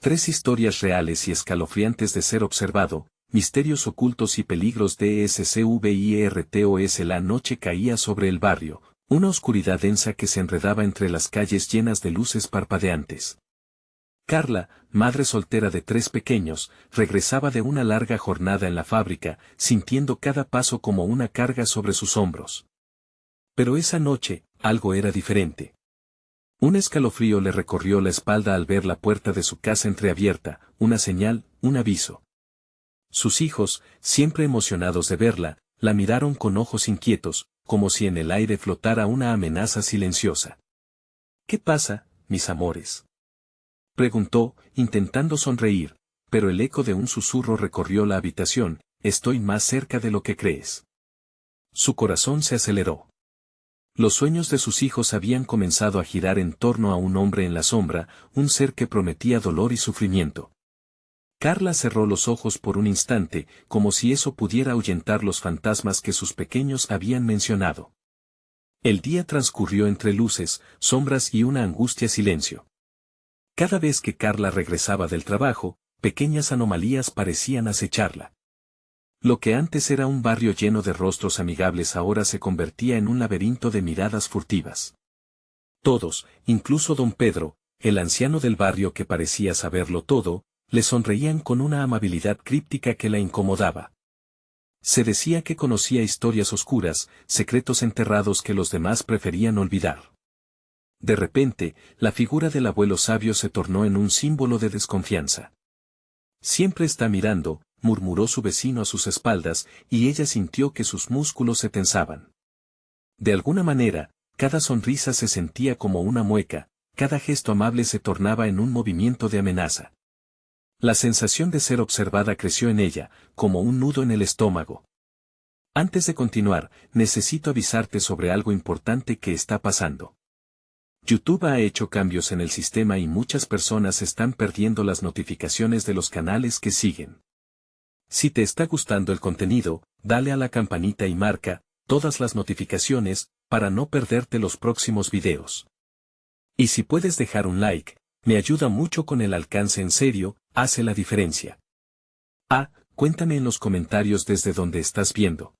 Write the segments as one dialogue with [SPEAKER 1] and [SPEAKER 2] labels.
[SPEAKER 1] Tres historias reales y escalofriantes de ser observado, misterios ocultos y peligros de SCVIRTOS. La noche caía sobre el barrio, una oscuridad densa que se enredaba entre las calles llenas de luces parpadeantes. Carla, madre soltera de tres pequeños, regresaba de una larga jornada en la fábrica, sintiendo cada paso como una carga sobre sus hombros. Pero esa noche, algo era diferente. Un escalofrío le recorrió la espalda al ver la puerta de su casa entreabierta, una señal, un aviso. Sus hijos, siempre emocionados de verla, la miraron con ojos inquietos, como si en el aire flotara una amenaza silenciosa. ¿Qué pasa, mis amores?, preguntó, intentando sonreír, pero el eco de un susurro recorrió la habitación. Estoy más cerca de lo que crees. Su corazón se aceleró. Los sueños de sus hijos habían comenzado a girar en torno a un hombre en la sombra, un ser que prometía dolor y sufrimiento. Carla cerró los ojos por un instante, como si eso pudiera ahuyentar los fantasmas que sus pequeños habían mencionado. El día transcurrió entre luces, sombras y una angustia silencio. Cada vez que Carla regresaba del trabajo, pequeñas anomalías parecían acecharla. Lo que antes era un barrio lleno de rostros amigables ahora se convertía en un laberinto de miradas furtivas. Todos, incluso don Pedro, el anciano del barrio que parecía saberlo todo, le sonreían con una amabilidad críptica que la incomodaba. Se decía que conocía historias oscuras, secretos enterrados que los demás preferían olvidar. De repente, la figura del abuelo sabio se tornó en un símbolo de desconfianza. Siempre está mirando, murmuró su vecino a sus espaldas, y ella sintió que sus músculos se tensaban. De alguna manera, cada sonrisa se sentía como una mueca, cada gesto amable se tornaba en un movimiento de amenaza. La sensación de ser observada creció en ella, como un nudo en el estómago. Antes de continuar, necesito avisarte sobre algo importante que está pasando. YouTube ha hecho cambios en el sistema y muchas personas están perdiendo las notificaciones de los canales que siguen. Si te está gustando el contenido, dale a la campanita y marca todas las notificaciones para no perderte los próximos videos. Y si puedes dejar un like, me ayuda mucho con el alcance. En serio, hace la diferencia. Cuéntame en los comentarios desde donde estás viendo.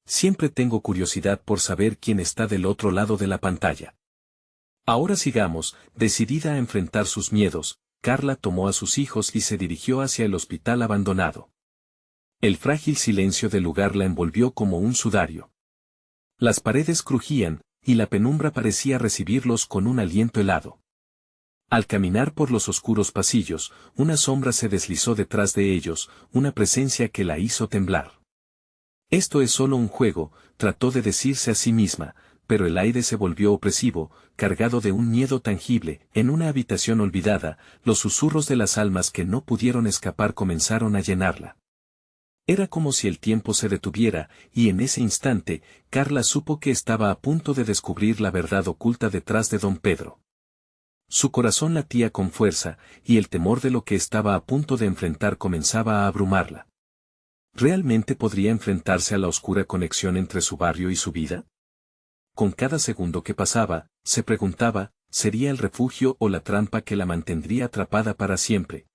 [SPEAKER 1] Siempre tengo curiosidad por saber quién está del otro lado de la pantalla. Ahora sigamos. Decidida a enfrentar sus miedos, Carla tomó a sus hijos y se dirigió hacia el hospital abandonado. El frágil silencio del lugar la envolvió como un sudario. Las paredes crujían, y la penumbra parecía recibirlos con un aliento helado. Al caminar por los oscuros pasillos, una sombra se deslizó detrás de ellos, una presencia que la hizo temblar. Esto es solo un juego, trató de decirse a sí misma, pero el aire se volvió opresivo, cargado de un miedo tangible. En una habitación olvidada, los susurros de las almas que no pudieron escapar comenzaron a llenarla. Era como si el tiempo se detuviera, y en ese instante, Carla supo que estaba a punto de descubrir la verdad oculta detrás de don Pedro. Su corazón latía con fuerza, y el temor de lo que estaba a punto de enfrentar comenzaba a abrumarla. ¿Realmente podría enfrentarse a la oscura conexión entre su barrio y su vida? Con cada segundo que pasaba, se preguntaba, ¿sería el refugio o la trampa que la mantendría atrapada para siempre?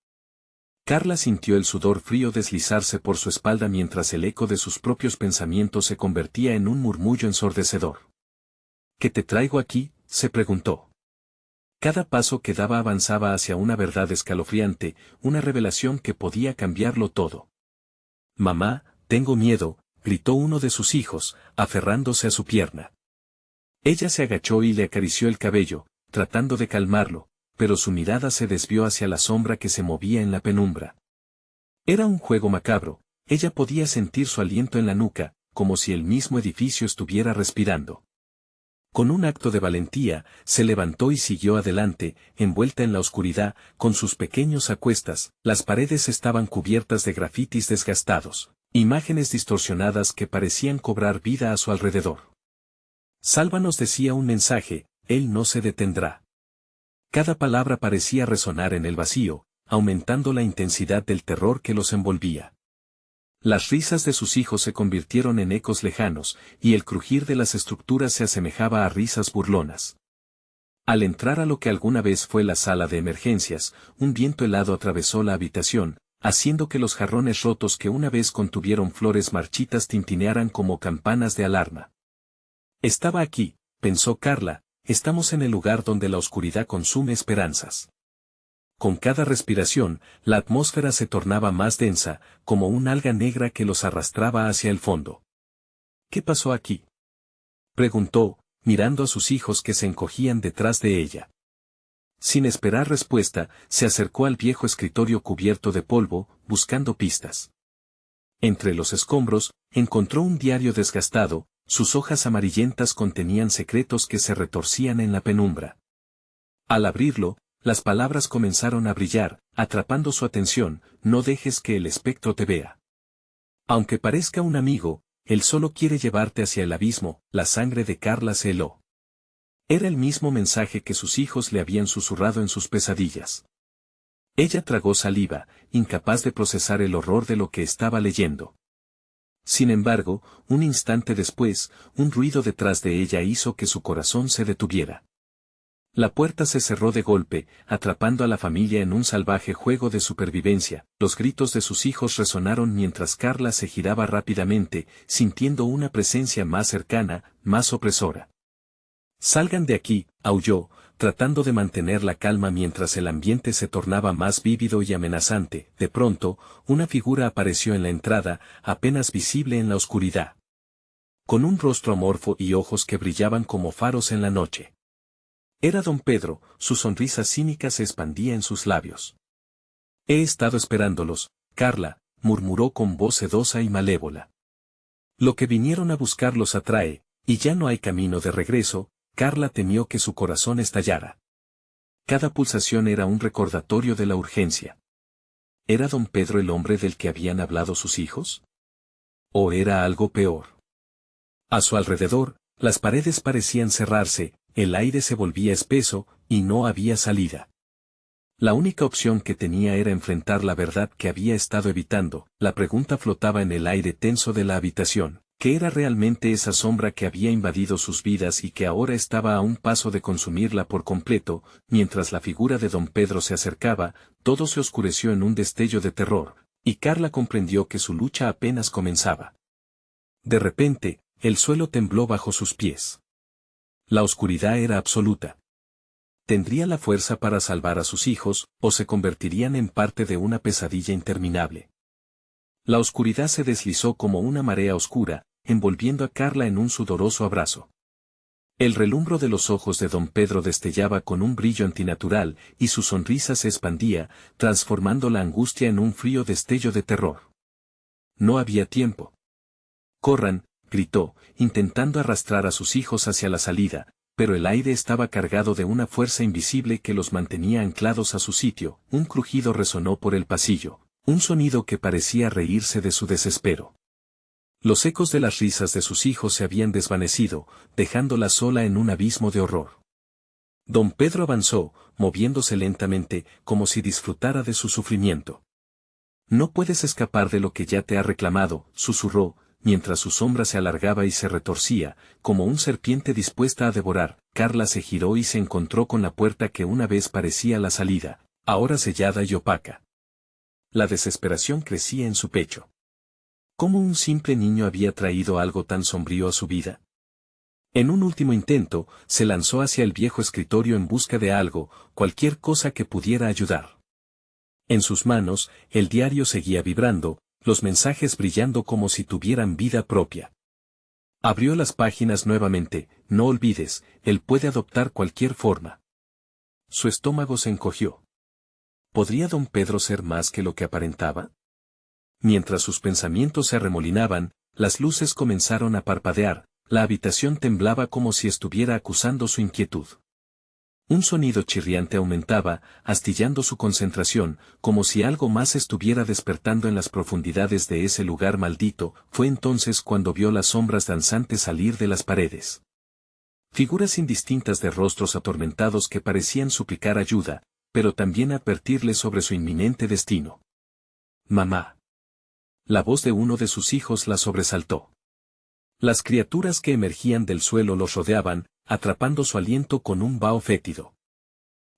[SPEAKER 1] Carla sintió el sudor frío deslizarse por su espalda mientras el eco de sus propios pensamientos se convertía en un murmullo ensordecedor. ¿Qué te traigo aquí?, se preguntó. Cada paso que daba avanzaba hacia una verdad escalofriante, una revelación que podía cambiarlo todo. Mamá, tengo miedo, gritó uno de sus hijos, aferrándose a su pierna. Ella se agachó y le acarició el cabello, tratando de calmarlo, pero su mirada se desvió hacia la sombra que se movía en la penumbra. Era un juego macabro, ella podía sentir su aliento en la nuca, como si el mismo edificio estuviera respirando. Con un acto de valentía, se levantó y siguió adelante, envuelta en la oscuridad, con sus pequeños a cuestas. Las paredes estaban cubiertas de grafitis desgastados, imágenes distorsionadas que parecían cobrar vida a su alrededor. Sálvanos, decía un mensaje, él no se detendrá. Cada palabra parecía resonar en el vacío, aumentando la intensidad del terror que los envolvía. Las risas de sus hijos se convirtieron en ecos lejanos, y el crujir de las estructuras se asemejaba a risas burlonas. Al entrar a lo que alguna vez fue la sala de emergencias, un viento helado atravesó la habitación, haciendo que los jarrones rotos que una vez contuvieron flores marchitas tintinearan como campanas de alarma. Estaba aquí, pensó Carla, estamos en el lugar donde la oscuridad consume esperanzas. Con cada respiración, la atmósfera se tornaba más densa, como un alga negra que los arrastraba hacia el fondo. ¿Qué pasó aquí?, preguntó, mirando a sus hijos que se encogían detrás de ella. Sin esperar respuesta, se acercó al viejo escritorio cubierto de polvo, buscando pistas. Entre los escombros, encontró un diario desgastado, sus hojas amarillentas contenían secretos que se retorcían en la penumbra. Al abrirlo, las palabras comenzaron a brillar, atrapando su atención: no dejes que el espectro te vea. Aunque parezca un amigo, él solo quiere llevarte hacia el abismo. La sangre de Carla se heló. Era el mismo mensaje que sus hijos le habían susurrado en sus pesadillas. Ella tragó saliva, incapaz de procesar el horror de lo que estaba leyendo. Sin embargo, un instante después, un ruido detrás de ella hizo que su corazón se detuviera. La puerta se cerró de golpe, atrapando a la familia en un salvaje juego de supervivencia. Los gritos de sus hijos resonaron mientras Carla se giraba rápidamente, sintiendo una presencia más cercana, más opresora. «Salgan de aquí», aulló, tratando de mantener la calma mientras el ambiente se tornaba más vívido y amenazante. De pronto, una figura apareció en la entrada, apenas visible en la oscuridad. Con un rostro amorfo y ojos que brillaban como faros en la noche. Era don Pedro, su sonrisa cínica se expandía en sus labios. «He estado esperándolos, Carla», murmuró con voz sedosa y malévola. «Lo que vinieron a buscar los atrae, y ya no hay camino de regreso». Carla temió que su corazón estallara. Cada pulsación era un recordatorio de la urgencia. ¿Era don Pedro el hombre del que habían hablado sus hijos? ¿O era algo peor? A su alrededor, las paredes parecían cerrarse, el aire se volvía espeso, y no había salida. La única opción que tenía era enfrentar la verdad que había estado evitando. La pregunta flotaba en el aire tenso de la habitación. ¿Qué era realmente esa sombra que había invadido sus vidas y que ahora estaba a un paso de consumirla por completo? Mientras la figura de don Pedro se acercaba, todo se oscureció en un destello de terror, y Carla comprendió que su lucha apenas comenzaba. De repente, el suelo tembló bajo sus pies. La oscuridad era absoluta. ¿Tendría la fuerza para salvar a sus hijos, o se convertirían en parte de una pesadilla interminable? La oscuridad se deslizó como una marea oscura, envolviendo a Carla en un sudoroso abrazo. El relumbro de los ojos de don Pedro destellaba con un brillo antinatural, y su sonrisa se expandía, transformando la angustia en un frío destello de terror. No había tiempo. «Corran», gritó, intentando arrastrar a sus hijos hacia la salida, pero el aire estaba cargado de una fuerza invisible que los mantenía anclados a su sitio. Un crujido resonó por el pasillo. Un sonido que parecía reírse de su desespero. Los ecos de las risas de sus hijos se habían desvanecido, dejándola sola en un abismo de horror. Don Pedro avanzó, moviéndose lentamente, como si disfrutara de su sufrimiento. «No puedes escapar de lo que ya te ha reclamado», susurró, mientras su sombra se alargaba y se retorcía, como un serpiente dispuesta a devorar. Carla se giró y se encontró con la puerta que una vez parecía la salida, ahora sellada y opaca. La desesperación crecía en su pecho. ¿Cómo un simple niño había traído algo tan sombrío a su vida? En un último intento, se lanzó hacia el viejo escritorio en busca de algo, cualquier cosa que pudiera ayudar. En sus manos, el diario seguía vibrando, los mensajes brillando como si tuvieran vida propia. Abrió las páginas nuevamente. «No olvides, él puede adoptar cualquier forma». Su estómago se encogió. ¿Podría don Pedro ser más que lo que aparentaba? Mientras sus pensamientos se arremolinaban, las luces comenzaron a parpadear, la habitación temblaba como si estuviera acusando su inquietud. Un sonido chirriante aumentaba, astillando su concentración, como si algo más estuviera despertando en las profundidades de ese lugar maldito. Fue entonces cuando vio las sombras danzantes salir de las paredes. Figuras indistintas de rostros atormentados que parecían suplicar ayuda, pero también advertirle sobre su inminente destino. «Mamá». La voz de uno de sus hijos la sobresaltó. Las criaturas que emergían del suelo los rodeaban, atrapando su aliento con un vaho fétido.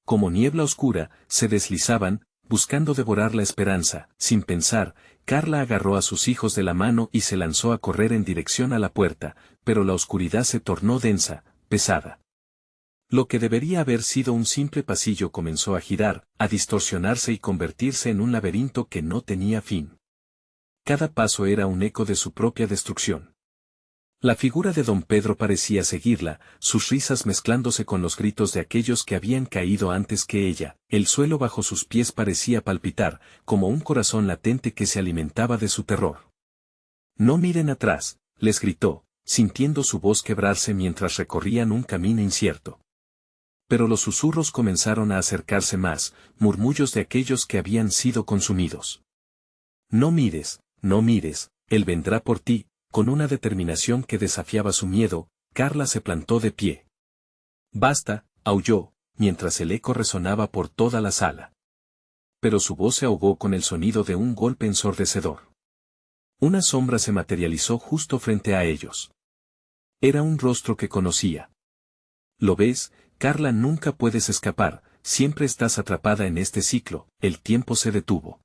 [SPEAKER 1] Como niebla oscura, se deslizaban, buscando devorar la esperanza. Sin pensar, Carla agarró a sus hijos de la mano y se lanzó a correr en dirección a la puerta, pero la oscuridad se tornó densa, pesada. Lo que debería haber sido un simple pasillo comenzó a girar, a distorsionarse y convertirse en un laberinto que no tenía fin. Cada paso era un eco de su propia destrucción. La figura de don Pedro parecía seguirla, sus risas mezclándose con los gritos de aquellos que habían caído antes que ella. El suelo bajo sus pies parecía palpitar, como un corazón latente que se alimentaba de su terror. «No miren atrás», les gritó, sintiendo su voz quebrarse mientras recorrían un camino incierto. Pero los susurros comenzaron a acercarse más, murmullos de aquellos que habían sido consumidos. «No mires, no mires, él vendrá por ti». Con una determinación que desafiaba su miedo, Carla se plantó de pie. «Basta», aulló, mientras el eco resonaba por toda la sala. Pero su voz se ahogó con el sonido de un golpe ensordecedor. Una sombra se materializó justo frente a ellos. Era un rostro que conocía. «¿Lo ves, Carla? Nunca puedes escapar, siempre estás atrapada en este ciclo». El tiempo se detuvo.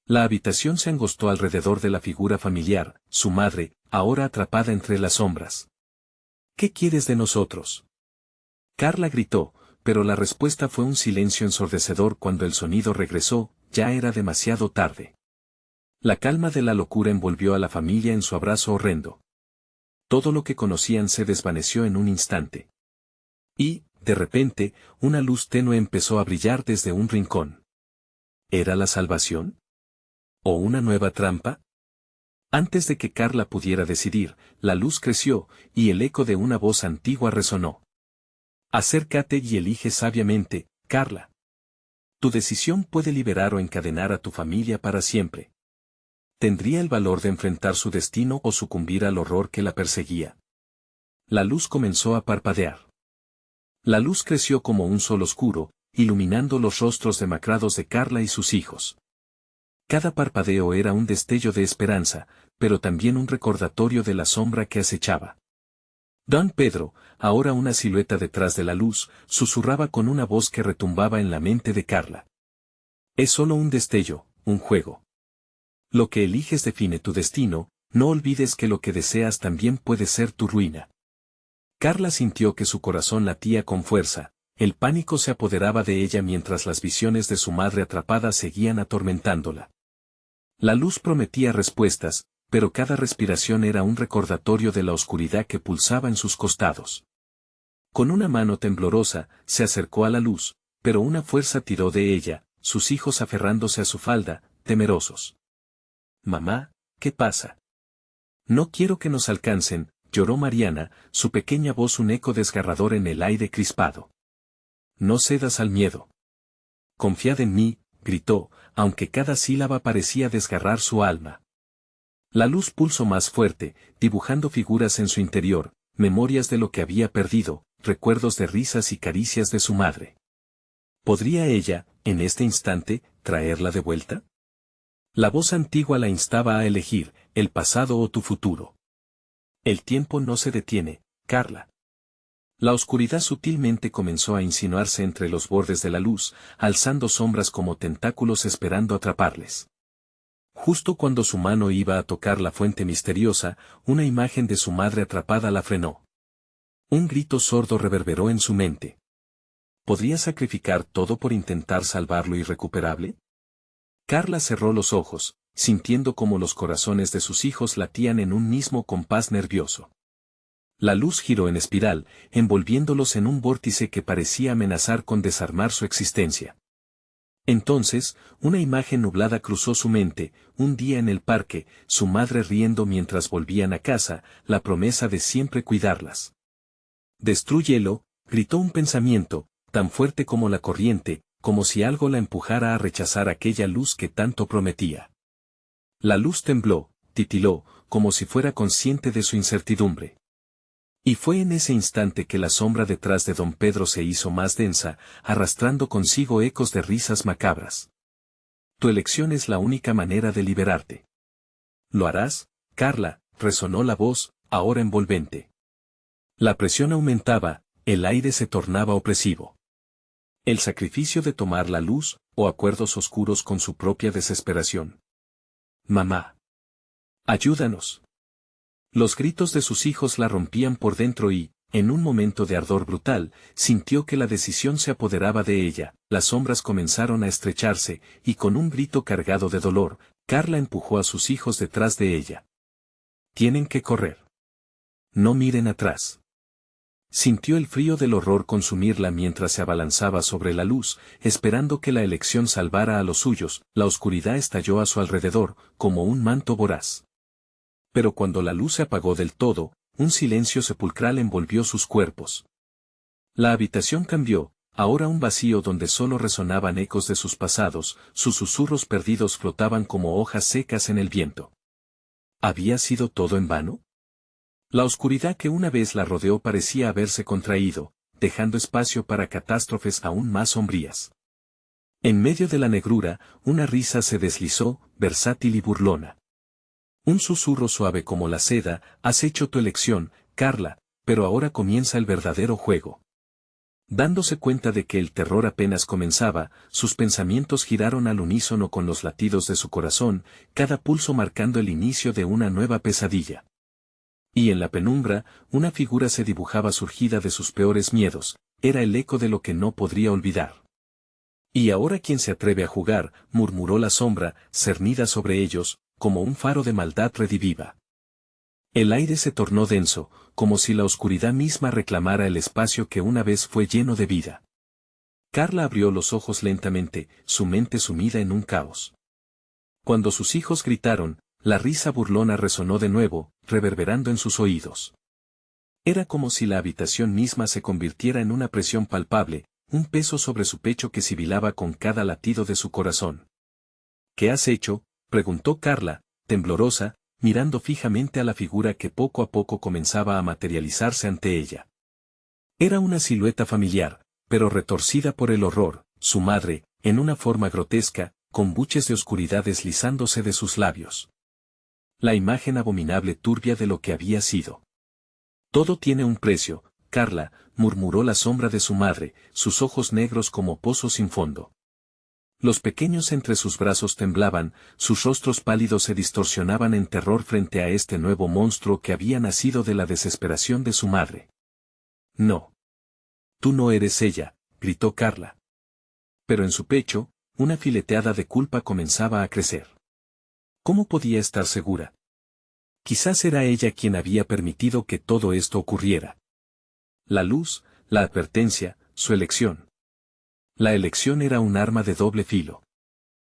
[SPEAKER 1] La habitación se angostó alrededor de la figura familiar, su madre, ahora atrapada entre las sombras. «¿Qué quieres de nosotros?». Carla gritó, pero la respuesta fue un silencio ensordecedor. Cuando el sonido regresó, ya era demasiado tarde. La calma de la locura envolvió a la familia en su abrazo horrendo. Todo lo que conocían se desvaneció en un instante. Y, de repente, una luz tenue empezó a brillar desde un rincón. ¿Era la salvación? ¿O una nueva trampa? Antes de que Carla pudiera decidir, la luz creció, y el eco de una voz antigua resonó. «Acércate y elige sabiamente, Carla. Tu decisión puede liberar o encadenar a tu familia para siempre». ¿Tendría el valor de enfrentar su destino o sucumbir al horror que la perseguía? La luz comenzó a parpadear. La luz creció como un sol oscuro, iluminando los rostros demacrados de Carla y sus hijos. Cada parpadeo era un destello de esperanza, pero también un recordatorio de la sombra que acechaba. Don Pedro, ahora una silueta detrás de la luz, susurraba con una voz que retumbaba en la mente de Carla. «Es solo un destello, un juego. Lo que eliges define tu destino, no olvides que lo que deseas también puede ser tu ruina». Carla sintió que su corazón latía con fuerza, el pánico se apoderaba de ella mientras las visiones de su madre atrapada seguían atormentándola. La luz prometía respuestas, pero cada respiración era un recordatorio de la oscuridad que pulsaba en sus costados. Con una mano temblorosa, se acercó a la luz, pero una fuerza tiró de ella, sus hijos aferrándose a su falda, temerosos. «Mamá, ¿qué pasa?». «No quiero que nos alcancen», lloró Mariana, su pequeña voz un eco desgarrador en el aire crispado. «No cedas al miedo. Confiad en mí», gritó, aunque cada sílaba parecía desgarrar su alma. La luz pulsó más fuerte, dibujando figuras en su interior, memorias de lo que había perdido, recuerdos de risas y caricias de su madre. ¿Podría ella, en este instante, traerla de vuelta? La voz antigua la instaba a elegir, el pasado o tu futuro. «El tiempo no se detiene, Carla». La oscuridad sutilmente comenzó a insinuarse entre los bordes de la luz, alzando sombras como tentáculos esperando atraparles. Justo cuando su mano iba a tocar la fuente misteriosa, una imagen de su madre atrapada la frenó. Un grito sordo reverberó en su mente. ¿Podría sacrificar todo por intentar salvar lo irrecuperable? Carla cerró los ojos, sintiendo como los corazones de sus hijos latían en un mismo compás nervioso. La luz giró en espiral, envolviéndolos en un vórtice que parecía amenazar con desarmar su existencia. Entonces, una imagen nublada cruzó su mente, un día en el parque, su madre riendo mientras volvían a casa, la promesa de siempre cuidarlas. «Destrúyelo», gritó un pensamiento, tan fuerte como la corriente, como si algo la empujara a rechazar aquella luz que tanto prometía. La luz tembló, titiló, como si fuera consciente de su incertidumbre. Y fue en ese instante que la sombra detrás de don Pedro se hizo más densa, arrastrando consigo ecos de risas macabras. «Tu elección es la única manera de liberarte». «¿Lo harás, Carla?», resonó la voz, ahora envolvente. La presión aumentaba, el aire se tornaba opresivo. El sacrificio de tomar la luz, o acuerdos oscuros con su propia desesperación. Mamá. Ayúdanos. Los gritos de sus hijos la rompían por dentro y, en un momento de ardor brutal, sintió que la decisión se apoderaba de ella, las sombras comenzaron a estrecharse, y con un grito cargado de dolor, Carla empujó a sus hijos detrás de ella. Tienen que correr. No miren atrás. Sintió el frío del horror consumirla mientras se abalanzaba sobre la luz, esperando que la elección salvara a los suyos, la oscuridad estalló a su alrededor, como un manto voraz. Pero cuando la luz se apagó del todo, un silencio sepulcral envolvió sus cuerpos. La habitación cambió, ahora un vacío donde solo resonaban ecos de sus pasados, sus susurros perdidos flotaban como hojas secas en el viento. ¿Había sido todo en vano? La oscuridad que una vez la rodeó parecía haberse contraído, dejando espacio para catástrofes aún más sombrías. En medio de la negrura, una risa se deslizó, versátil y burlona. Un susurro suave como la seda, has hecho tu elección, Carla, pero ahora comienza el verdadero juego. Dándose cuenta de que el terror apenas comenzaba, sus pensamientos giraron al unísono con los latidos de su corazón, cada pulso marcando el inicio de una nueva pesadilla. Y en la penumbra, una figura se dibujaba surgida de sus peores miedos, era el eco de lo que no podría olvidar. ¿Y ahora quién se atreve a jugar?, murmuró la sombra, cernida sobre ellos, como un faro de maldad rediviva. El aire se tornó denso, como si la oscuridad misma reclamara el espacio que una vez fue lleno de vida. Carla abrió los ojos lentamente, su mente sumida en un caos. Cuando sus hijos gritaron, la risa burlona resonó de nuevo, reverberando en sus oídos. Era como si la habitación misma se convirtiera en una presión palpable, un peso sobre su pecho que sibilaba con cada latido de su corazón. ¿Qué has hecho?, preguntó Carla, temblorosa, mirando fijamente a la figura que poco a poco comenzaba a materializarse ante ella. Era una silueta familiar, pero retorcida por el horror, su madre, en una forma grotesca, con buches de oscuridad deslizándose de sus labios. La imagen abominable turbia de lo que había sido. Todo tiene un precio, Carla, murmuró la sombra de su madre, sus ojos negros como pozos sin fondo. Los pequeños entre sus brazos temblaban, sus rostros pálidos se distorsionaban en terror frente a este nuevo monstruo que había nacido de la desesperación de su madre. No. Tú no eres ella, gritó Carla. Pero en su pecho, una fileteada de culpa comenzaba a crecer. ¿Cómo podía estar segura? Quizás era ella quien había permitido que todo esto ocurriera. La luz, la advertencia, su elección. La elección era un arma de doble filo.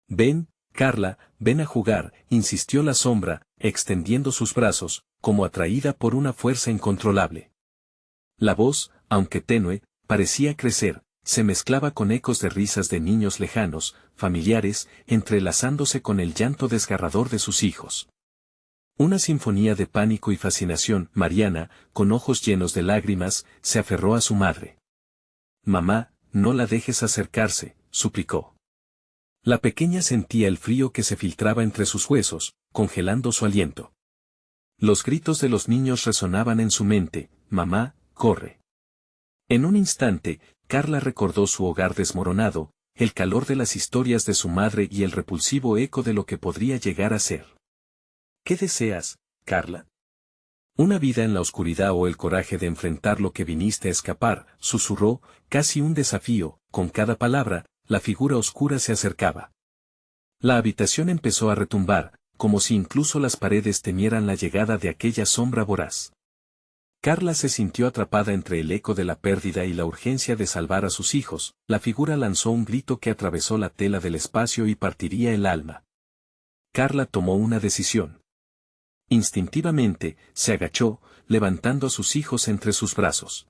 [SPEAKER 1] Ven, Carla, ven a jugar, insistió la sombra, extendiendo sus brazos, como atraída por una fuerza incontrolable. La voz, aunque tenue, parecía crecer, se mezclaba con ecos de risas de niños lejanos, familiares, entrelazándose con el llanto desgarrador de sus hijos. Una sinfonía de pánico y fascinación. Mariana, con ojos llenos de lágrimas, se aferró a su madre. Mamá, no la dejes acercarse, suplicó. La pequeña sentía el frío que se filtraba entre sus huesos, congelando su aliento. Los gritos de los niños resonaban en su mente, mamá, corre. En un instante, Carla recordó su hogar desmoronado, el calor de las historias de su madre y el repulsivo eco de lo que podría llegar a ser. ¿Qué deseas, Carla? ¿Una vida en la oscuridad o el coraje de enfrentar lo que viniste a escapar?, susurró, casi un desafío, con cada palabra, la figura oscura se acercaba. La habitación empezó a retumbar, como si incluso las paredes temieran la llegada de aquella sombra voraz. Carla se sintió atrapada entre el eco de la pérdida y la urgencia de salvar a sus hijos, la figura lanzó un grito que atravesó la tela del espacio y partiría el alma. Carla tomó una decisión. Instintivamente, se agachó, levantando a sus hijos entre sus brazos.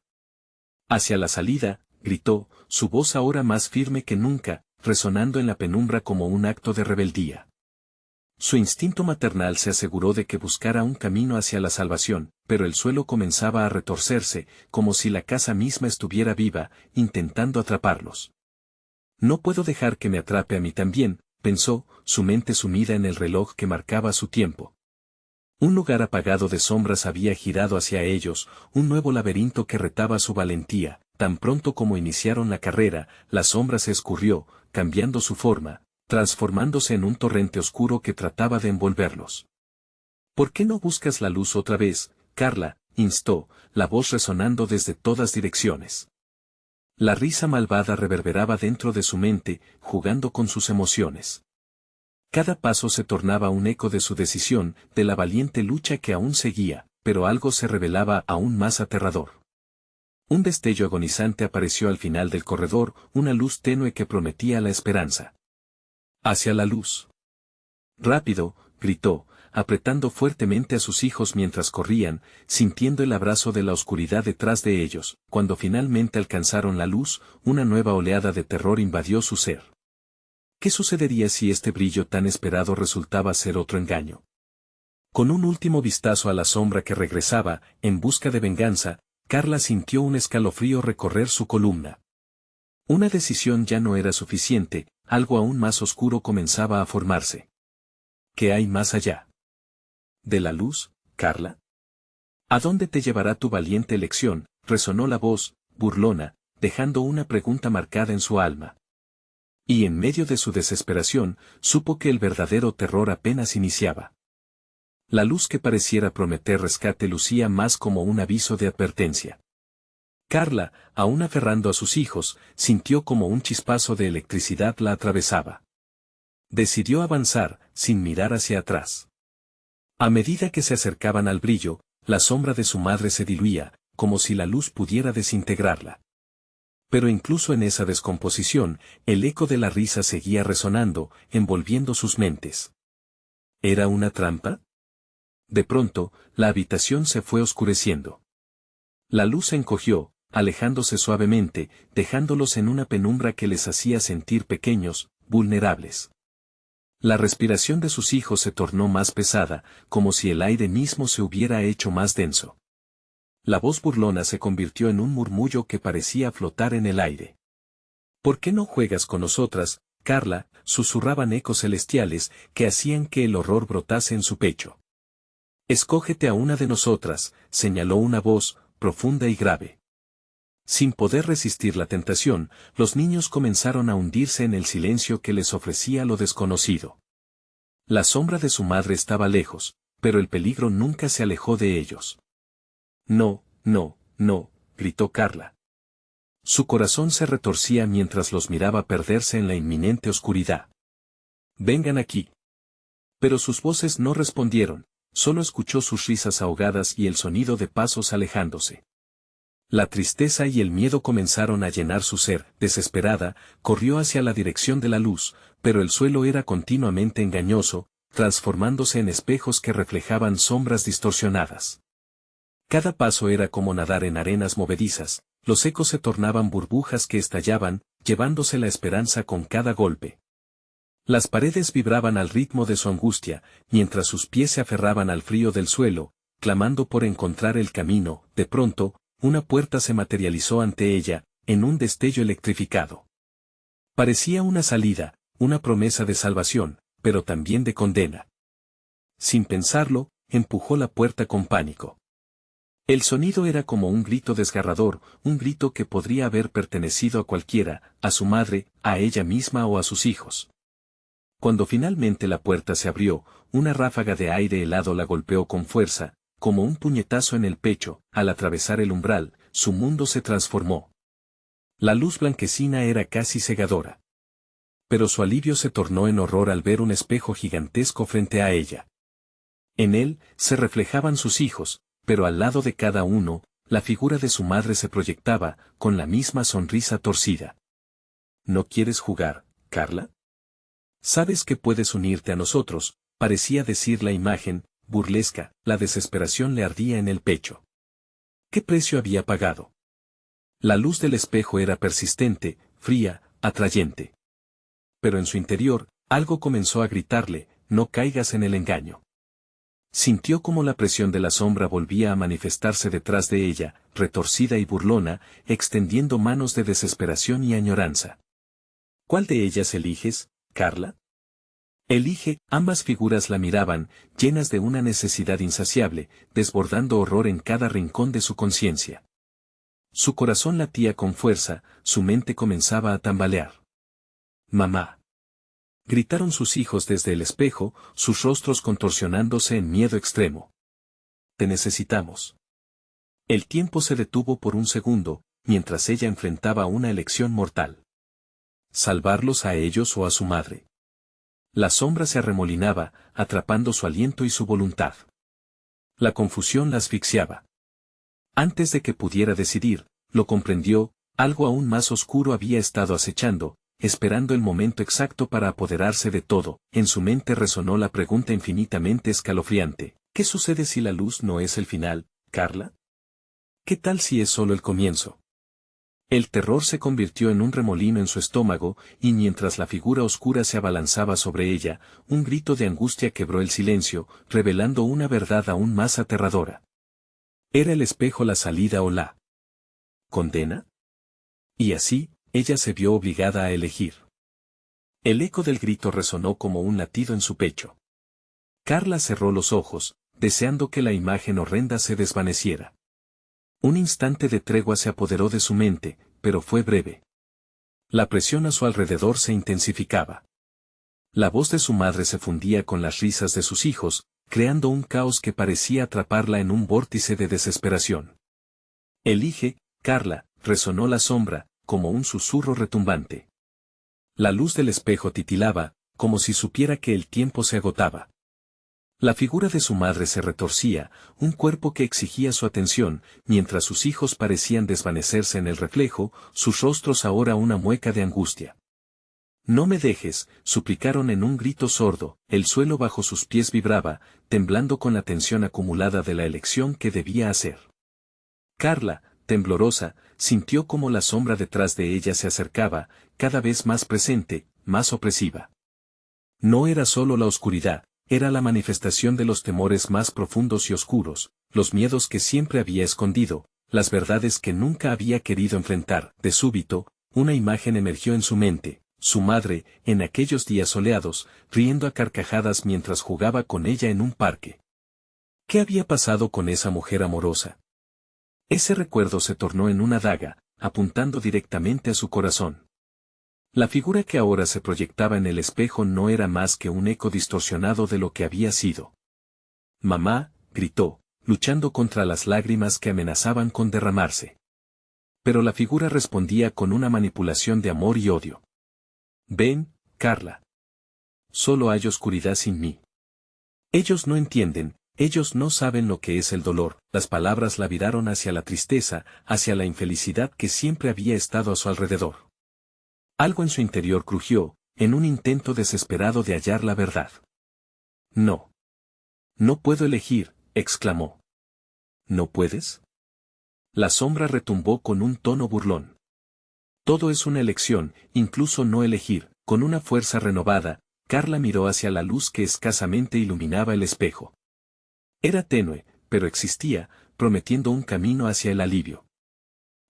[SPEAKER 1] Hacia la salida, gritó, su voz ahora más firme que nunca, resonando en la penumbra como un acto de rebeldía. Su instinto maternal se aseguró de que buscara un camino hacia la salvación, pero el suelo comenzaba a retorcerse, como si la casa misma estuviera viva, intentando atraparlos. No puedo dejar que me atrape a mí también, pensó, su mente sumida en el reloj que marcaba su tiempo. Un lugar apagado de sombras había girado hacia ellos, un nuevo laberinto que retaba su valentía. Tan pronto como iniciaron la carrera, la sombra se escurrió, cambiando su forma, transformándose en un torrente oscuro que trataba de envolverlos. ¿Por qué no buscas la luz otra vez, Carla?, instó, la voz resonando desde todas direcciones. La risa malvada reverberaba dentro de su mente, jugando con sus emociones. Cada paso se tornaba un eco de su decisión, de la valiente lucha que aún seguía, pero algo se revelaba aún más aterrador. Un destello agonizante apareció al final del corredor, una luz tenue que prometía la esperanza. Hacia la luz. Rápido, gritó, apretando fuertemente a sus hijos mientras corrían, sintiendo el abrazo de la oscuridad detrás de ellos. Cuando finalmente alcanzaron la luz, una nueva oleada de terror invadió su ser. ¿Qué sucedería si este brillo tan esperado resultaba ser otro engaño? Con un último vistazo a la sombra que regresaba, en busca de venganza, Carla sintió un escalofrío recorrer su columna. Una decisión ya no era suficiente, algo aún más oscuro comenzaba a formarse. ¿Qué hay más allá de la luz, Carla? ¿A dónde te llevará tu valiente elección?, resonó la voz, burlona, dejando una pregunta marcada en su alma. Y en medio de su desesperación, supo que el verdadero terror apenas iniciaba. La luz que pareciera prometer rescate lucía más como un aviso de advertencia. Carla, aún aferrando a sus hijos, sintió como un chispazo de electricidad la atravesaba. Decidió avanzar, sin mirar hacia atrás. A medida que se acercaban al brillo, la sombra de su madre se diluía, como si la luz pudiera desintegrarla. Pero incluso en esa descomposición, el eco de la risa seguía resonando, envolviendo sus mentes. ¿Era una trampa? De pronto, la habitación se fue oscureciendo. La luz se encogió, alejándose suavemente, dejándolos en una penumbra que les hacía sentir pequeños, vulnerables. La respiración de sus hijos se tornó más pesada, como si el aire mismo se hubiera hecho más denso. La voz burlona se convirtió en un murmullo que parecía flotar en el aire. ¿Por qué no juegas con nosotras, Carla?, susurraban ecos celestiales que hacían que el horror brotase en su pecho. Escógete a una de nosotras, señaló una voz, profunda y grave. Sin poder resistir la tentación, los niños comenzaron a hundirse en el silencio que les ofrecía lo desconocido. La sombra de su madre estaba lejos, pero el peligro nunca se alejó de ellos. No, no, no, gritó Carla. Su corazón se retorcía mientras los miraba perderse en la inminente oscuridad. Vengan aquí. Pero sus voces no respondieron, solo escuchó sus risas ahogadas y el sonido de pasos alejándose. La tristeza y el miedo comenzaron a llenar su ser. Desesperada, corrió hacia la dirección de la luz, pero el suelo era continuamente engañoso, transformándose en espejos que reflejaban sombras distorsionadas. Cada paso era como nadar en arenas movedizas, los ecos se tornaban burbujas que estallaban, llevándose la esperanza con cada golpe. Las paredes vibraban al ritmo de su angustia, mientras sus pies se aferraban al frío del suelo, clamando por encontrar el camino. De pronto, una puerta se materializó ante ella, en un destello electrificado. Parecía una salida, una promesa de salvación, pero también de condena. Sin pensarlo, empujó la puerta con pánico. El sonido era como un grito desgarrador, un grito que podría haber pertenecido a cualquiera, a su madre, a ella misma o a sus hijos. Cuando finalmente la puerta se abrió, una ráfaga de aire helado la golpeó con fuerza, como un puñetazo en el pecho. Al atravesar el umbral, su mundo se transformó. La luz blanquecina era casi cegadora. Pero su alivio se tornó en horror al ver un espejo gigantesco frente a ella. En él, se reflejaban sus hijos, pero al lado de cada uno, la figura de su madre se proyectaba, con la misma sonrisa torcida. ¿No quieres jugar, Carla? Sabes que puedes unirte a nosotros, parecía decir la imagen, burlesca. La desesperación le ardía en el pecho. ¿Qué precio había pagado? La luz del espejo era persistente, fría, atrayente. Pero en su interior, algo comenzó a gritarle, no caigas en el engaño. Sintió como la presión de la sombra volvía a manifestarse detrás de ella, retorcida y burlona, extendiendo manos de desesperación y añoranza. ¿Cuál de ellas eliges, Carla? Elige, ambas figuras la miraban, llenas de una necesidad insaciable, desbordando horror en cada rincón de su conciencia. Su corazón latía con fuerza, su mente comenzaba a tambalear. «¡Mamá!», gritaron sus hijos desde el espejo, sus rostros contorsionándose en miedo extremo. «Te necesitamos». El tiempo se detuvo por un segundo, mientras ella enfrentaba una elección mortal. ¿Salvarlos a ellos o a su madre? La sombra se arremolinaba, atrapando su aliento y su voluntad. La confusión la asfixiaba. Antes de que pudiera decidir, lo comprendió, algo aún más oscuro había estado acechando, esperando el momento exacto para apoderarse de todo. En su mente resonó la pregunta infinitamente escalofriante: ¿qué sucede si la luz no es el final, Carla? ¿Qué tal si es solo el comienzo? El terror se convirtió en un remolino en su estómago, y mientras la figura oscura se abalanzaba sobre ella, un grito de angustia quebró el silencio, revelando una verdad aún más aterradora. ¿Era el espejo la salida o la condena? Y así, ella se vio obligada a elegir. El eco del grito resonó como un latido en su pecho. Carla cerró los ojos, deseando que la imagen horrenda se desvaneciera. Un instante de tregua se apoderó de su mente, pero fue breve. La presión a su alrededor se intensificaba. La voz de su madre se fundía con las risas de sus hijos, creando un caos que parecía atraparla en un vórtice de desesperación. «Elige, Carla», resonó la sombra, como un susurro retumbante. La luz del espejo titilaba, como si supiera que el tiempo se agotaba. La figura de su madre se retorcía, un cuerpo que exigía su atención, mientras sus hijos parecían desvanecerse en el reflejo, sus rostros ahora una mueca de angustia. «No me dejes», suplicaron en un grito sordo, el suelo bajo sus pies vibraba, temblando con la tensión acumulada de la elección que debía hacer. Carla, temblorosa, sintió como la sombra detrás de ella se acercaba, cada vez más presente, más opresiva. No era solo la oscuridad, era la manifestación de los temores más profundos y oscuros, los miedos que siempre había escondido, las verdades que nunca había querido enfrentar. De súbito, una imagen emergió en su mente, su madre, en aquellos días soleados, riendo a carcajadas mientras jugaba con ella en un parque. ¿Qué había pasado con esa mujer amorosa? Ese recuerdo se tornó en una daga, apuntando directamente a su corazón. La figura que ahora se proyectaba en el espejo no era más que un eco distorsionado de lo que había sido. «Mamá», gritó, luchando contra las lágrimas que amenazaban con derramarse. Pero la figura respondía con una manipulación de amor y odio. «Ven, Carla. Solo hay oscuridad sin mí. Ellos no entienden, ellos no saben lo que es el dolor». Las palabras la viraron hacia la tristeza, hacia la infelicidad que siempre había estado a su alrededor. Algo en su interior crujió, en un intento desesperado de hallar la verdad. «No. No puedo elegir», exclamó. «¿No puedes?». La sombra retumbó con un tono burlón. «Todo es una elección, incluso no elegir». Con una fuerza renovada, Carla miró hacia la luz que escasamente iluminaba el espejo. Era tenue, pero existía, prometiendo un camino hacia el alivio.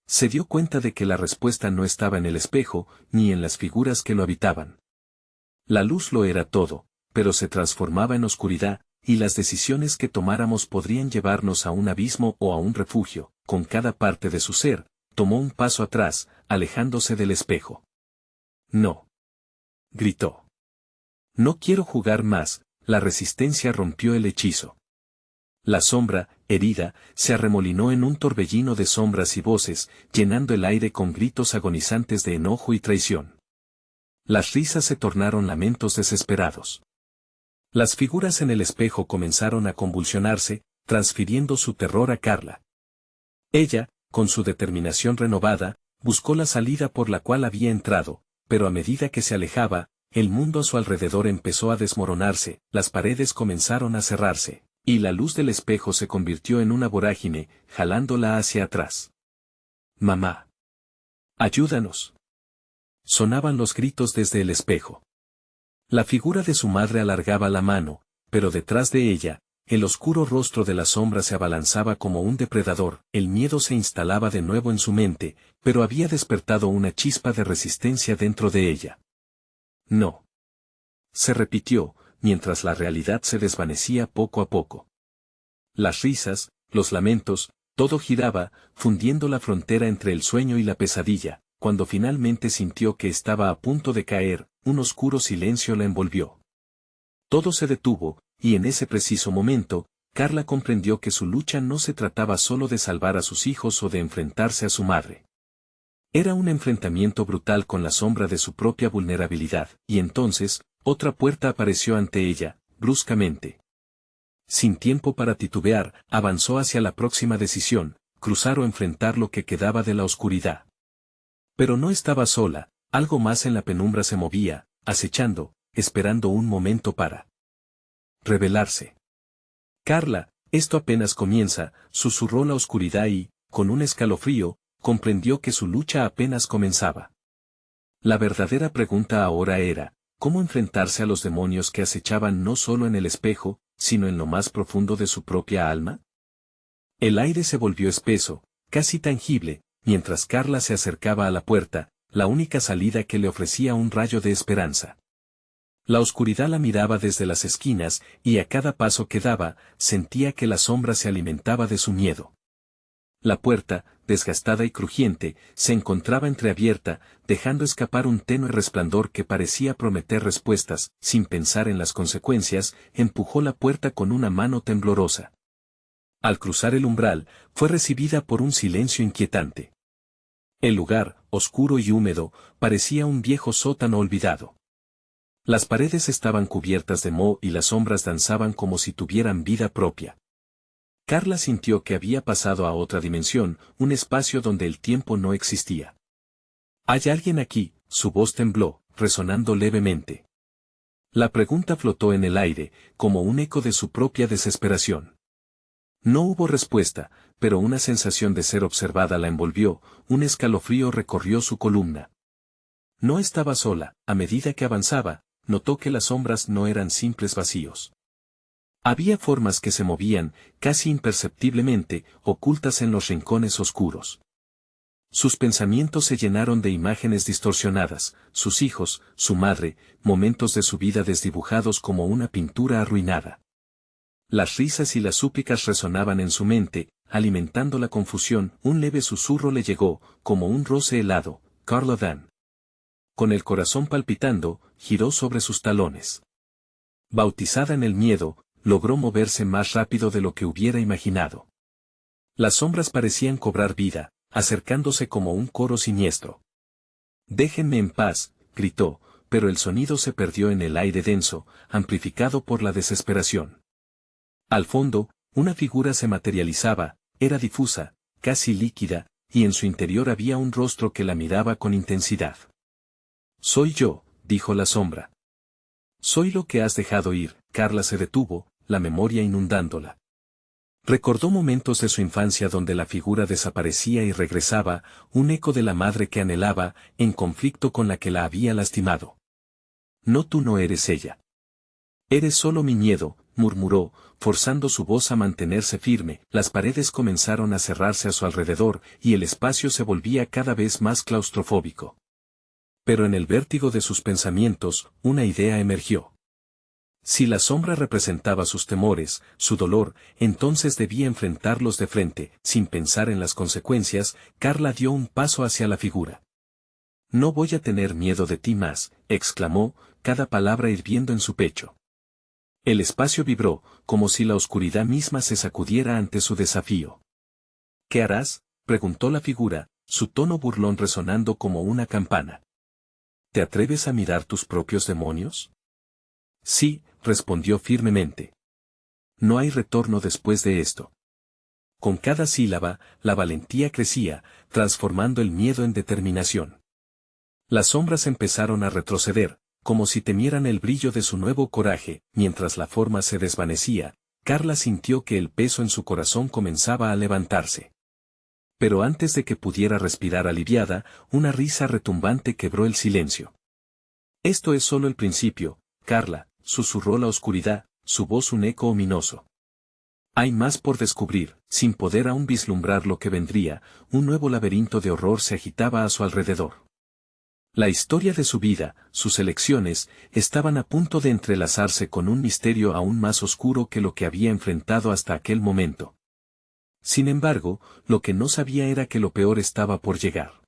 [SPEAKER 1] Se dio cuenta de que la respuesta no estaba en el espejo, ni en las figuras que lo habitaban. La luz lo era todo, pero se transformaba en oscuridad, y las decisiones que tomáramos podrían llevarnos a un abismo o a un refugio. Con cada parte de su ser, tomó un paso atrás, alejándose del espejo. «No», gritó. «No quiero jugar más». La resistencia rompió el hechizo. La sombra, herida, se arremolinó en un torbellino de sombras y voces, llenando el aire con gritos agonizantes de enojo y traición. Las risas se tornaron lamentos desesperados. Las figuras en el espejo comenzaron a convulsionarse, transfiriendo su terror a Carla. Ella, con su determinación renovada, buscó la salida por la cual había entrado, pero a medida que se alejaba, el mundo a su alrededor empezó a desmoronarse, las paredes comenzaron a cerrarse, y la luz del espejo se convirtió en una vorágine, jalándola hacia atrás. «Mamá. Ayúdanos». Sonaban los gritos desde el espejo. La figura de su madre alargaba la mano, pero detrás de ella, el oscuro rostro de la sombra se abalanzaba como un depredador. El miedo se instalaba de nuevo en su mente, pero había despertado una chispa de resistencia dentro de ella. «No. se repitió, mientras la realidad se desvanecía poco a poco. Las risas, los lamentos, todo giraba, fundiendo la frontera entre el sueño y la pesadilla. Cuando finalmente sintió que estaba a punto de caer, un oscuro silencio la envolvió. Todo se detuvo, y en ese preciso momento, Carla comprendió que su lucha no se trataba solo de salvar a sus hijos o de enfrentarse a su madre. Era un enfrentamiento brutal con la sombra de su propia vulnerabilidad, y entonces, otra puerta apareció ante ella, bruscamente. Sin tiempo para titubear, avanzó hacia la próxima decisión, cruzar o enfrentar lo que quedaba de la oscuridad. Pero no estaba sola, algo más en la penumbra se movía, acechando, esperando un momento para revelarse. Carla, esto apenas comienza, susurró la oscuridad y, con un escalofrío, comprendió que su lucha apenas comenzaba. La verdadera pregunta ahora era, ¿cómo enfrentarse a los demonios que acechaban no solo en el espejo, sino en lo más profundo de su propia alma? El aire se volvió espeso, casi tangible, mientras Carla se acercaba a la puerta, la única salida que le ofrecía un rayo de esperanza. La oscuridad la miraba desde las esquinas, y a cada paso que daba, sentía que la sombra se alimentaba de su miedo. La puerta, desgastada y crujiente, se encontraba entreabierta, dejando escapar un tenue resplandor que parecía prometer respuestas. Sin pensar en las consecuencias, empujó la puerta con una mano temblorosa. Al cruzar el umbral, fue recibida por un silencio inquietante. El lugar, oscuro y húmedo, parecía un viejo sótano olvidado. Las paredes estaban cubiertas de moho y las sombras danzaban como si tuvieran vida propia. Carla sintió que había pasado a otra dimensión, un espacio donde el tiempo no existía. ¿Hay alguien aquí? Su voz tembló, resonando levemente. La pregunta flotó en el aire, como un eco de su propia desesperación. No hubo respuesta, pero una sensación de ser observada la envolvió, un escalofrío recorrió su columna. No estaba sola, a medida que avanzaba, notó que las sombras no eran simples vacíos. Había formas que se movían, casi imperceptiblemente, ocultas en los rincones oscuros. Sus pensamientos se llenaron de imágenes distorsionadas, sus hijos, su madre, momentos de su vida desdibujados como una pintura arruinada. Las risas y las súplicas resonaban en su mente, alimentando la confusión. Un leve susurro le llegó, como un roce helado, Carla Dan. Con el corazón palpitando, giró sobre sus talones. Bautizada en el miedo, logró moverse más rápido de lo que hubiera imaginado. Las sombras parecían cobrar vida, acercándose como un coro siniestro. «Déjenme en paz», gritó, pero el sonido se perdió en el aire denso, amplificado por la desesperación. Al fondo, una figura se materializaba, era difusa, casi líquida, y en su interior había un rostro que la miraba con intensidad. «Soy yo», dijo la sombra. «Soy lo que has dejado ir». Carla se detuvo, la memoria inundándola. Recordó momentos de su infancia donde la figura desaparecía y regresaba, un eco de la madre que anhelaba, en conflicto con la que la había lastimado. «No, tú no eres ella. Eres solo mi miedo», murmuró, forzando su voz a mantenerse firme. Las paredes comenzaron a cerrarse a su alrededor, y el espacio se volvía cada vez más claustrofóbico. Pero en el vértigo de sus pensamientos, una idea emergió. Si la sombra representaba sus temores, su dolor, entonces debía enfrentarlos de frente. Sin pensar en las consecuencias, Carla dio un paso hacia la figura. «No voy a tener miedo de ti más», exclamó, cada palabra hirviendo en su pecho. El espacio vibró, como si la oscuridad misma se sacudiera ante su desafío. «¿Qué harás?», preguntó la figura, su tono burlón resonando como una campana. «¿Te atreves a mirar tus propios demonios?». «Sí», respondió firmemente. «No hay retorno después de esto». Con cada sílaba, la valentía crecía, transformando el miedo en determinación. Las sombras empezaron a retroceder, como si temieran el brillo de su nuevo coraje. Mientras la forma se desvanecía, Carla sintió que el peso en su corazón comenzaba a levantarse. Pero antes de que pudiera respirar aliviada, una risa retumbante quebró el silencio. «Esto es solo el principio, Carla», susurró la oscuridad, su voz un eco ominoso. «Hay más por descubrir». Sin poder aún vislumbrar lo que vendría, un nuevo laberinto de horror se agitaba a su alrededor. La historia de su vida, sus elecciones, estaban a punto de entrelazarse con un misterio aún más oscuro que lo que había enfrentado hasta aquel momento. Sin embargo, lo que no sabía era que lo peor estaba por llegar.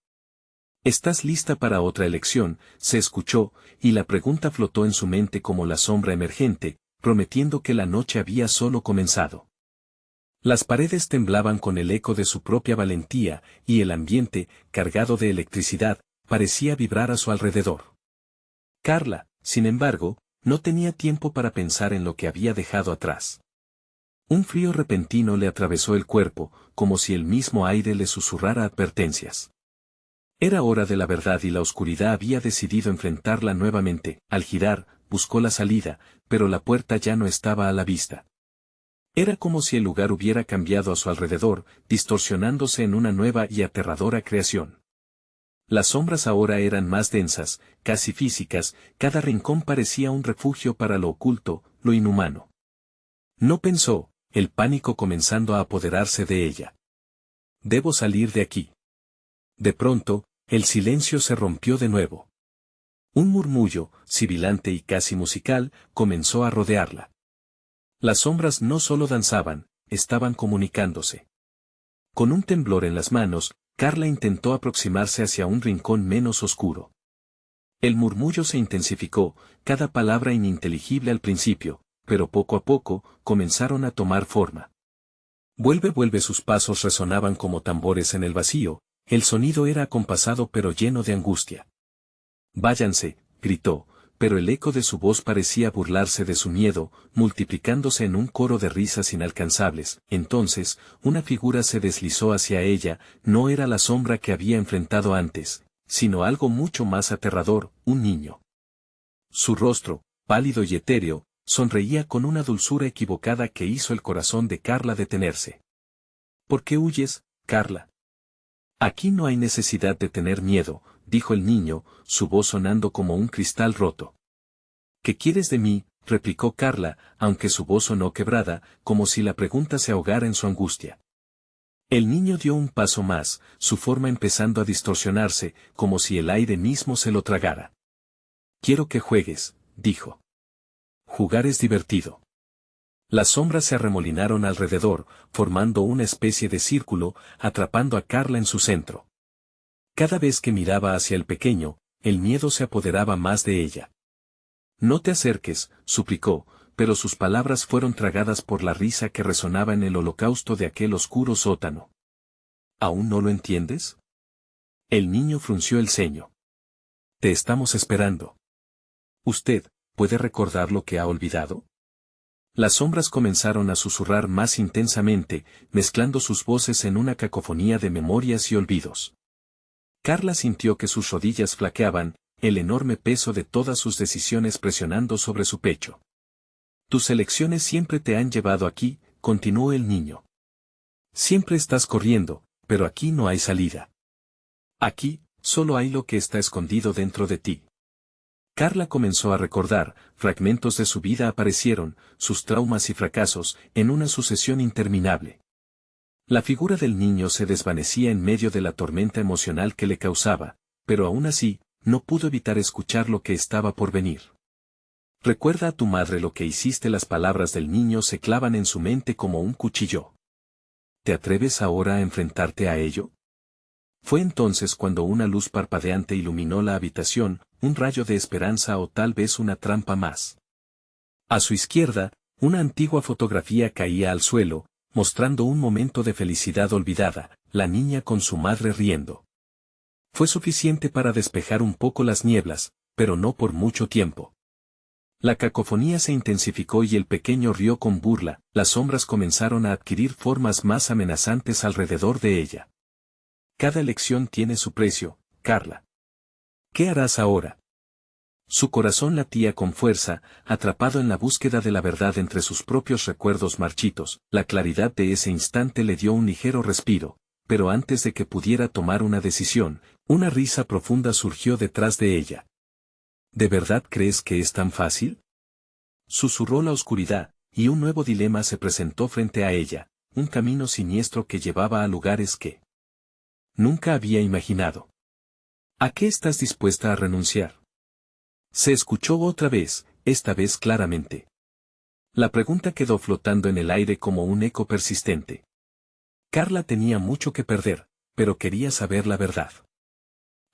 [SPEAKER 1] ¿Estás lista para otra elección?, se escuchó, y la pregunta flotó en su mente como la sombra emergente, prometiendo que la noche había solo comenzado. Las paredes temblaban con el eco de su propia valentía, y el ambiente, cargado de electricidad, parecía vibrar a su alrededor. Carla, sin embargo, no tenía tiempo para pensar en lo que había dejado atrás. Un frío repentino le atravesó el cuerpo, como si el mismo aire le susurrara advertencias. Era hora de la verdad y la oscuridad había decidido enfrentarla nuevamente. Al girar, buscó la salida, pero la puerta ya no estaba a la vista. Era como si el lugar hubiera cambiado a su alrededor, distorsionándose en una nueva y aterradora creación. Las sombras ahora eran más densas, casi físicas, cada rincón parecía un refugio para lo oculto, lo inhumano. No pensó, el pánico comenzando a apoderarse de ella. Debo salir de aquí. De pronto, el silencio se rompió de nuevo. Un murmullo, sibilante y casi musical, comenzó a rodearla. Las sombras no solo danzaban, estaban comunicándose. Con un temblor en las manos, Carla intentó aproximarse hacia un rincón menos oscuro. El murmullo se intensificó, cada palabra ininteligible al principio, pero poco a poco, comenzaron a tomar forma. Vuelve, vuelve, sus pasos resonaban como tambores en el vacío, el sonido era acompasado pero lleno de angustia. Váyanse, gritó, pero el eco de su voz parecía burlarse de su miedo, multiplicándose en un coro de risas inalcanzables. Entonces, una figura se deslizó hacia ella, no era la sombra que había enfrentado antes, sino algo mucho más aterrador, un niño. Su rostro, pálido y etéreo, sonreía con una dulzura equivocada que hizo el corazón de Carla detenerse. ¿Por qué huyes, Carla? Aquí no hay necesidad de tener miedo, dijo el niño, su voz sonando como un cristal roto. ¿Qué quieres de mí?, replicó Carla, aunque su voz sonó quebrada, como si la pregunta se ahogara en su angustia. El niño dio un paso más, su forma empezando a distorsionarse, como si el aire mismo se lo tragara. Quiero que juegues, dijo. Jugar es divertido. Las sombras se arremolinaron alrededor, formando una especie de círculo, atrapando a Carla en su centro. Cada vez que miraba hacia el pequeño, el miedo se apoderaba más de ella. No te acerques, suplicó, pero sus palabras fueron tragadas por la risa que resonaba en el holocausto de aquel oscuro sótano. ¿Aún no lo entiendes? El niño frunció el ceño. Te estamos esperando. ¿Usted puede recordar lo que ha olvidado? Las sombras comenzaron a susurrar más intensamente, mezclando sus voces en una cacofonía de memorias y olvidos. Carla sintió que sus rodillas flaqueaban, el enorme peso de todas sus decisiones presionando sobre su pecho. Tus elecciones siempre te han llevado aquí, continuó el niño. Siempre estás corriendo, pero aquí no hay salida. Aquí, solo hay lo que está escondido dentro de ti. Carla comenzó a recordar, fragmentos de su vida aparecieron, sus traumas y fracasos, en una sucesión interminable. La figura del niño se desvanecía en medio de la tormenta emocional que le causaba, pero aún así, no pudo evitar escuchar lo que estaba por venir. Recuerda a tu madre lo que hiciste. Las palabras del niño se clavan en su mente como un cuchillo. ¿Te atreves ahora a enfrentarte a ello? Fue entonces cuando una luz parpadeante iluminó la habitación, un rayo de esperanza o tal vez una trampa más. A su izquierda, una antigua fotografía caía al suelo, mostrando un momento de felicidad olvidada, la niña con su madre riendo. Fue suficiente para despejar un poco las nieblas, pero no por mucho tiempo. La cacofonía se intensificó y el pequeño rió con burla, las sombras comenzaron a adquirir formas más amenazantes alrededor de ella. Cada elección tiene su precio, Carla. ¿Qué harás ahora? Su corazón latía con fuerza, atrapado en la búsqueda de la verdad entre sus propios recuerdos marchitos. La claridad de ese instante le dio un ligero respiro, pero antes de que pudiera tomar una decisión, una risa profunda surgió detrás de ella. ¿De verdad crees que es tan fácil? Susurró la oscuridad, y un nuevo dilema se presentó frente a ella, un camino siniestro que llevaba a lugares que nunca había imaginado. ¿A qué estás dispuesta a renunciar? Se escuchó otra vez, esta vez claramente. La pregunta quedó flotando en el aire como un eco persistente. Carla tenía mucho que perder, pero quería saber la verdad.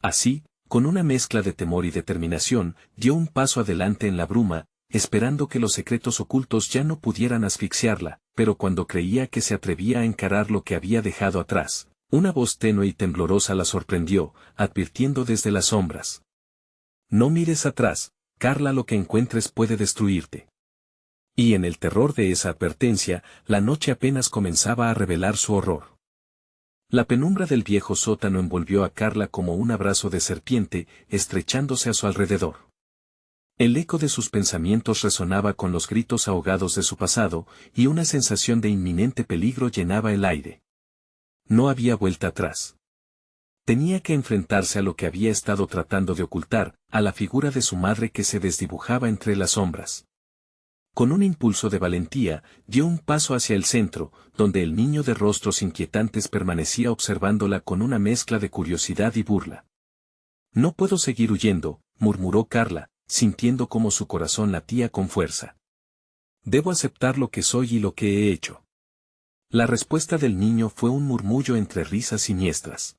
[SPEAKER 1] Así, con una mezcla de temor y determinación, dio un paso adelante en la bruma, esperando que los secretos ocultos ya no pudieran asfixiarla, pero cuando creía que se atrevía a encarar lo que había dejado atrás, una voz tenue y temblorosa la sorprendió, advirtiendo desde las sombras. No mires atrás, Carla, lo que encuentres puede destruirte. Y en el terror de esa advertencia, la noche apenas comenzaba a revelar su horror. La penumbra del viejo sótano envolvió a Carla como un abrazo de serpiente, estrechándose a su alrededor. El eco de sus pensamientos resonaba con los gritos ahogados de su pasado, y una sensación de inminente peligro llenaba el aire. No había vuelta atrás. Tenía que enfrentarse a lo que había estado tratando de ocultar, a la figura de su madre que se desdibujaba entre las sombras. Con un impulso de valentía, dio un paso hacia el centro, donde el niño de rostros inquietantes permanecía observándola con una mezcla de curiosidad y burla. No puedo seguir huyendo, murmuró Carla, sintiendo como su corazón latía con fuerza. Debo aceptar lo que soy y lo que he hecho. La respuesta del niño fue un murmullo entre risas siniestras.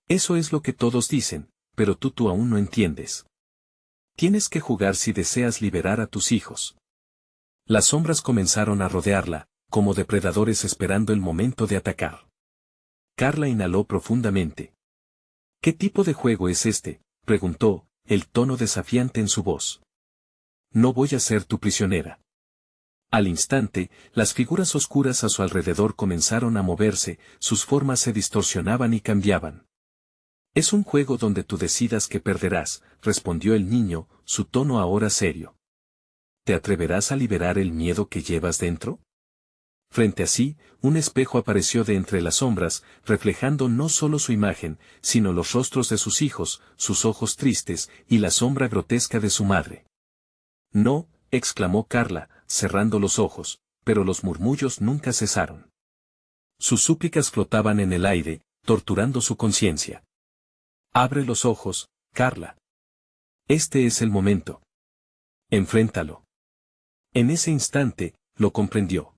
[SPEAKER 1] Eso es lo que todos dicen, pero tú aún no entiendes. Tienes que jugar si deseas liberar a tus hijos. Las sombras comenzaron a rodearla, como depredadores esperando el momento de atacar. Carla inhaló profundamente. ¿Qué tipo de juego es este?, preguntó, el tono desafiante en su voz. No voy a ser tu prisionera. Al instante, las figuras oscuras a su alrededor comenzaron a moverse, sus formas se distorsionaban y cambiaban. Es un juego donde tú decidas que perderás, respondió el niño, su tono ahora serio. ¿Te atreverás a liberar el miedo que llevas dentro? Frente a sí, un espejo apareció de entre las sombras, reflejando no solo su imagen, sino los rostros de sus hijos, sus ojos tristes, y la sombra grotesca de su madre. No, exclamó Carla, cerrando los ojos, pero los murmullos nunca cesaron. Sus súplicas flotaban en el aire, torturando su conciencia. Abre los ojos, Carla. Este es el momento. Enfréntalo. En ese instante, lo comprendió.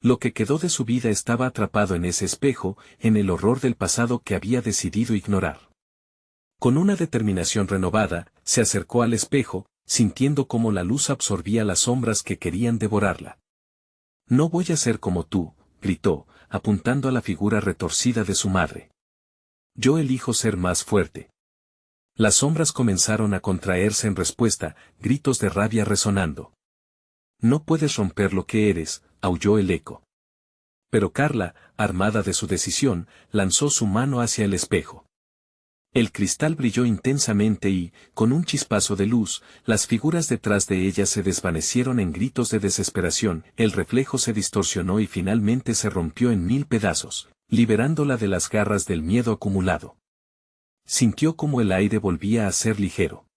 [SPEAKER 1] Lo que quedó de su vida estaba atrapado en ese espejo, en el horror del pasado que había decidido ignorar. Con una determinación renovada, se acercó al espejo, sintiendo cómo la luz absorbía las sombras que querían devorarla. No voy a ser como tú, gritó, apuntando a la figura retorcida de su madre. Yo elijo ser más fuerte. Las sombras comenzaron a contraerse en respuesta, gritos de rabia resonando. No puedes romper lo que eres, aulló el eco. Pero Carla, armada de su decisión, lanzó su mano hacia el espejo. El cristal brilló intensamente y, con un chispazo de luz, las figuras detrás de ella se desvanecieron en gritos de desesperación, el reflejo se distorsionó y finalmente se rompió en 1000 pedazos, liberándola de las garras del miedo acumulado. Sintió como el aire volvía a ser ligero.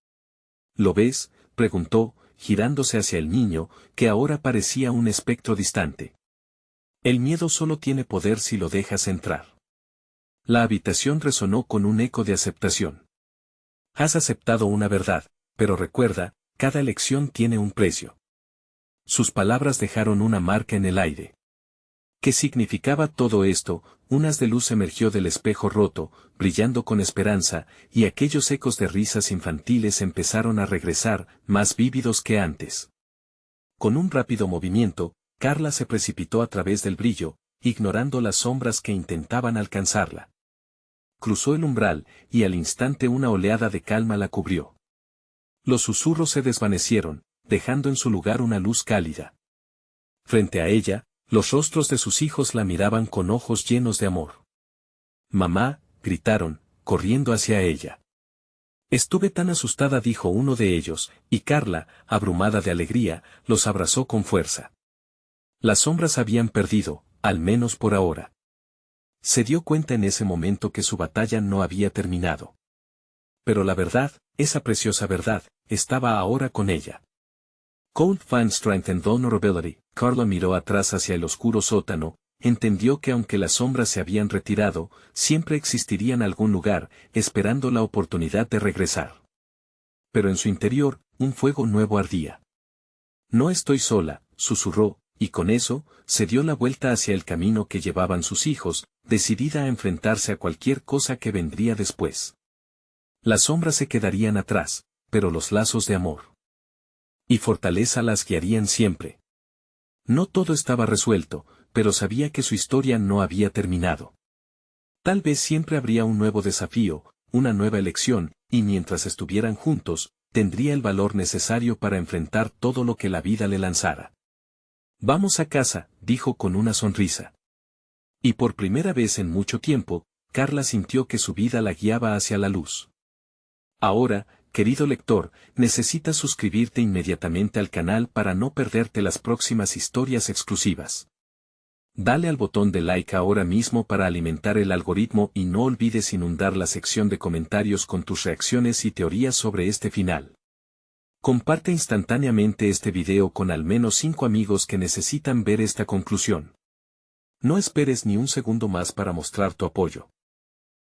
[SPEAKER 1] ¿Lo ves?, preguntó, girándose hacia el niño, que ahora parecía un espectro distante. El miedo solo tiene poder si lo dejas entrar. La habitación resonó con un eco de aceptación. Has aceptado una verdad, pero recuerda, cada elección tiene un precio. Sus palabras dejaron una marca en el aire. ¿Qué significaba todo esto? Un haz de luz emergió del espejo roto, brillando con esperanza, y aquellos ecos de risas infantiles empezaron a regresar, más vívidos que antes. Con un rápido movimiento, Carla se precipitó a través del brillo, ignorando las sombras que intentaban alcanzarla. Cruzó el umbral, y al instante una oleada de calma la cubrió. Los susurros se desvanecieron, dejando en su lugar una luz cálida. Frente a ella, los rostros de sus hijos la miraban con ojos llenos de amor. «Mamá», gritaron, corriendo hacia ella. Estuve tan asustada, dijo uno de ellos, y Carla, abrumada de alegría, los abrazó con fuerza. Las sombras habían perdido, al menos por ahora. Se dio cuenta en ese momento que su batalla no había terminado. Pero la verdad, esa preciosa verdad, estaba ahora con ella. Cold find strength and vulnerability. Carla miró atrás hacia el oscuro sótano, entendió que aunque las sombras se habían retirado, siempre existirían algún lugar, esperando la oportunidad de regresar. Pero en su interior, un fuego nuevo ardía. No estoy sola, susurró, y con eso, se dio la vuelta hacia el camino que llevaban sus hijos, decidida a enfrentarse a cualquier cosa que vendría después. Las sombras se quedarían atrás, pero los lazos de amor y fortaleza las guiarían siempre. No todo estaba resuelto, pero sabía que su historia no había terminado. Tal vez siempre habría un nuevo desafío, una nueva elección, y mientras estuvieran juntos, tendría el valor necesario para enfrentar todo lo que la vida le lanzara. Vamos a casa, dijo con una sonrisa. Y por primera vez en mucho tiempo, Carla sintió que su vida la guiaba hacia la luz. Ahora, querido lector, necesitas suscribirte inmediatamente al canal para no perderte las próximas historias exclusivas. Dale al botón de like ahora mismo para alimentar el algoritmo y no olvides inundar la sección de comentarios con tus reacciones y teorías sobre este final. Comparte instantáneamente este video con al menos 5 amigos que necesitan ver esta conclusión. No esperes ni un segundo más para mostrar tu apoyo.